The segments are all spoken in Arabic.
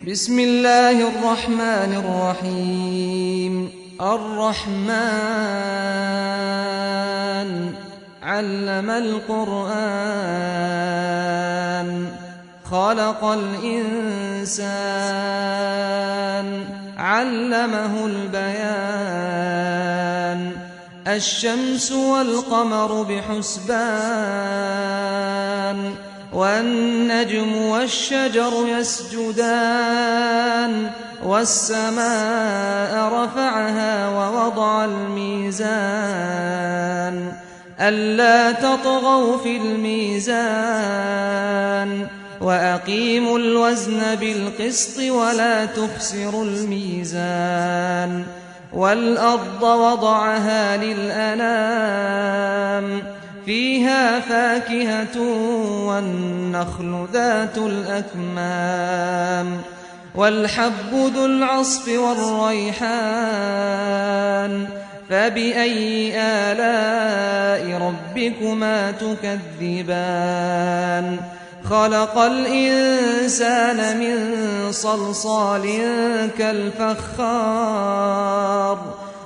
بسم الله الرحمن الرحيم الرحمن علم القرآن خلق الإنسان علمه البيان الشمس والقمر بحسبان والنجم والشجر يسجدان والسماء رفعها ووضع الميزان ألا تطغوا في الميزان وأقيموا الوزن بالقسط ولا تخسروا الميزان والأرض وضعها للأنام فيها فاكهة والنخل ذات الأكمام والحب ذو العصف والريحان فبأي آلاء ربكما تكذبان خلق الإنسان من صلصال كالفخار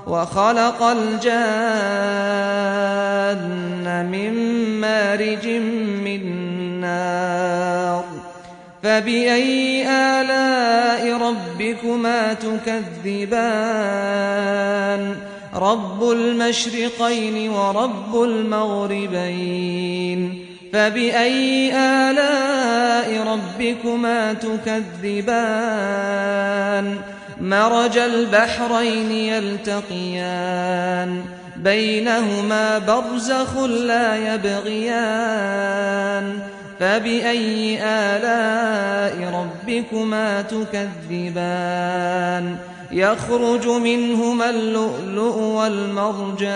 وخلق الجان من مارج من نار فبأي آلاء ربكما تكذبان رب المشرقين ورب المغربين فبأي آلاء ربكما تكذبان مرج البحرين يلتقيان بينهما برزخ لا يبغيان فبأي آلاء ربكما تكذبان يخرج منهما اللؤلؤ والمرجان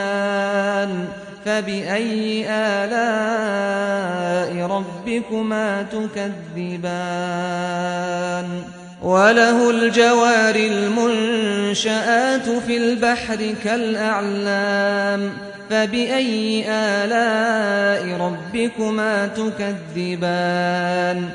فبأي آلاء ربكما تكذبان وله الجوار المنشآت في البحر كالأعلام فبأي آلاء ربكما تكذبان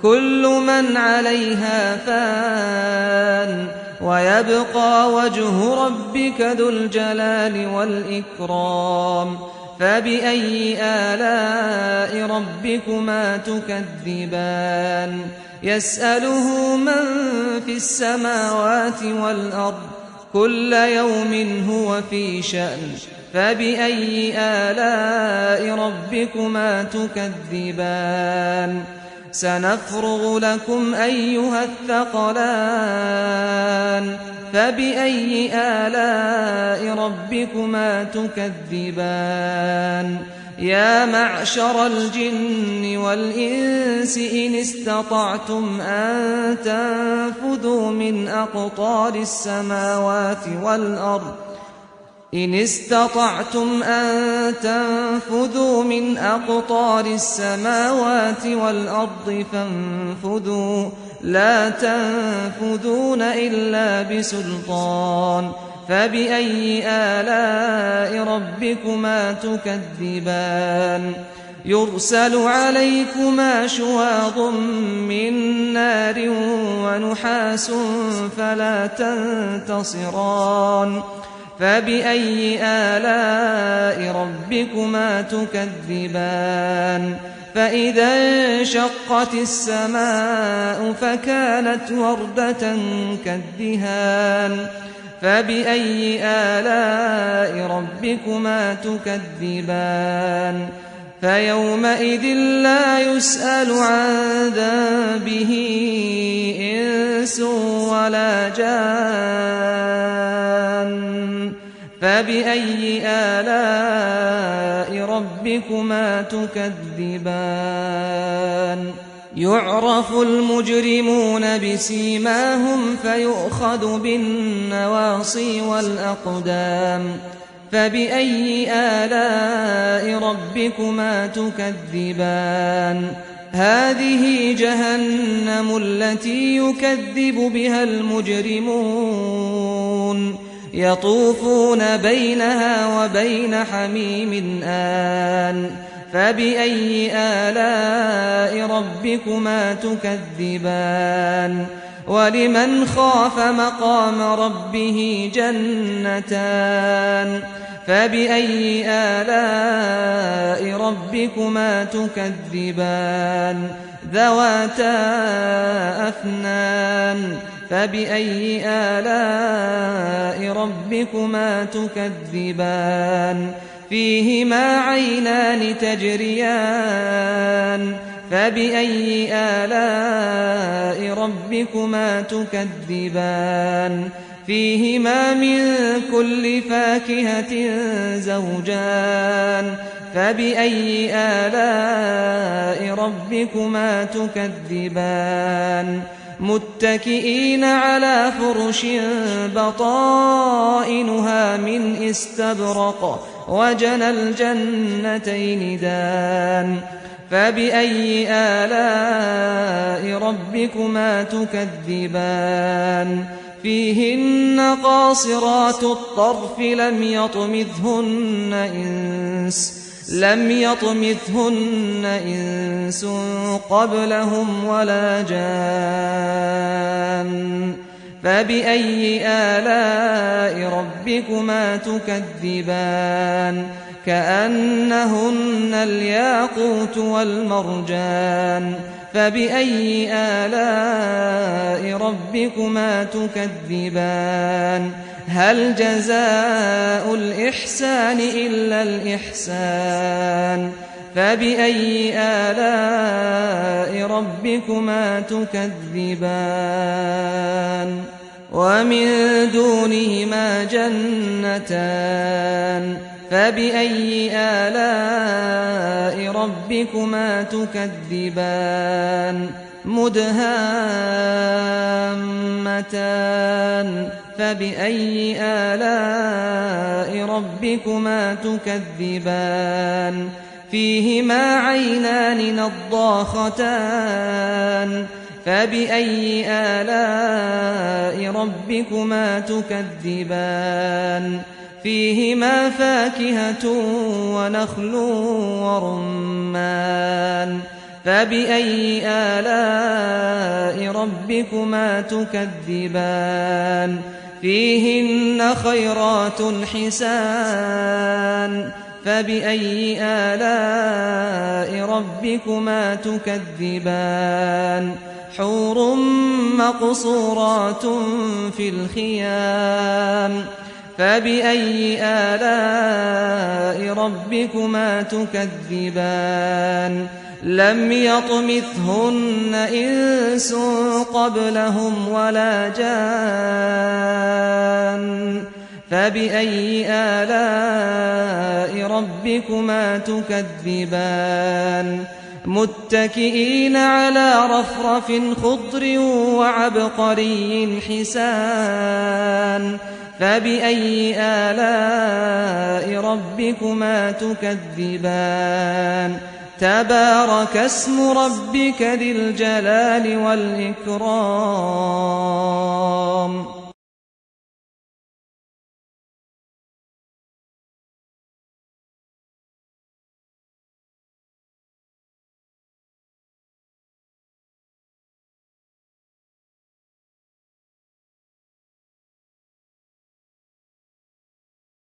كل من عليها فان ويبقى وجه ربك ذو الجلال والإكرام فبأي آلاء ربكما تكذبان يسأله من في السماوات والأرض كل يوم هو في شأن فبأي آلاء ربكما تكذبان سنفرغ لكم أيها الثقلان فبأي آلاء ربكما تكذبان يا معشر الجن والإنس إن استطعتم أن تنفذوا من أقطار السماوات والأرض إن استطعتم أن تنفذوا من أقطار السماوات والأرض فانفذوا لا تنفذون إلا بسلطان فبأي آلاء ربكما تكذبان يرسل عليكما شواظ من نار ونحاس فلا تنتصران فبأي آلاء ربكما تكذبان فإذا انشقت السماء فكانت وردة كالدهان فبأي آلاء ربكما تكذبان فيومئذ لا يسأل عن ذنبه إنس ولا جان فبأي آلاء ربكما تكذبان يعرف المجرمون بسيماهم فيؤخذ بالنواصي والأقدام فبأي آلاء ربكما تكذبان هذه جهنم التي يكذب بها المجرمون يطوفون بينها وبين حميم آن فبأي آلاء ربكما تكذبان ولمن خاف مقام ربه جنتان فبأي آلاء ربكما تكذبان ذواتا أفنان فبأي آلاء ربكما تكذبان فيهما عينان تجريان فبأي آلاء ربكما تكذبان فيهما من كل فاكهة زوجان فبأي آلاء ربكما تكذبان متكئين على فرش بطائنها من استبرق وجنى الجنتين دان فبأي آلاء ربكما تكذبان فيهن قاصرات الطرف لم يطمثهن إنس قبلهم ولا جان فبأي آلاء ربكما تكذبان كأنهن الياقوت والمرجان فبأي آلاء ربكما تكذبان هل جزاء الإحسان إلا الإحسان فبأي آلاء ربكما تكذبان ومن دونهما جنتان فبأي آلاء ربكما تكذبان مدهامتان فبأي آلاء ربكما تكذبان فيهما عينان نضاختان فبأي آلاء ربكما تكذبان فيهما فاكهة ونخل ورمان فبأي آلاء ربكما تكذبان فيهن خيرات حسان فبأي آلاء ربكما تكذبان حور مقصورات في الخيام فبأي آلاء ربكما تكذبان لم يطمثهن إنس قبلهم ولا جان فبأي آلاء ربكما تكذبان متكئين على رفرف خضر وعبقري حسان فبأي آلاء ربكما تكذبان تبارك اسم ربك ذي الجلال والإكرام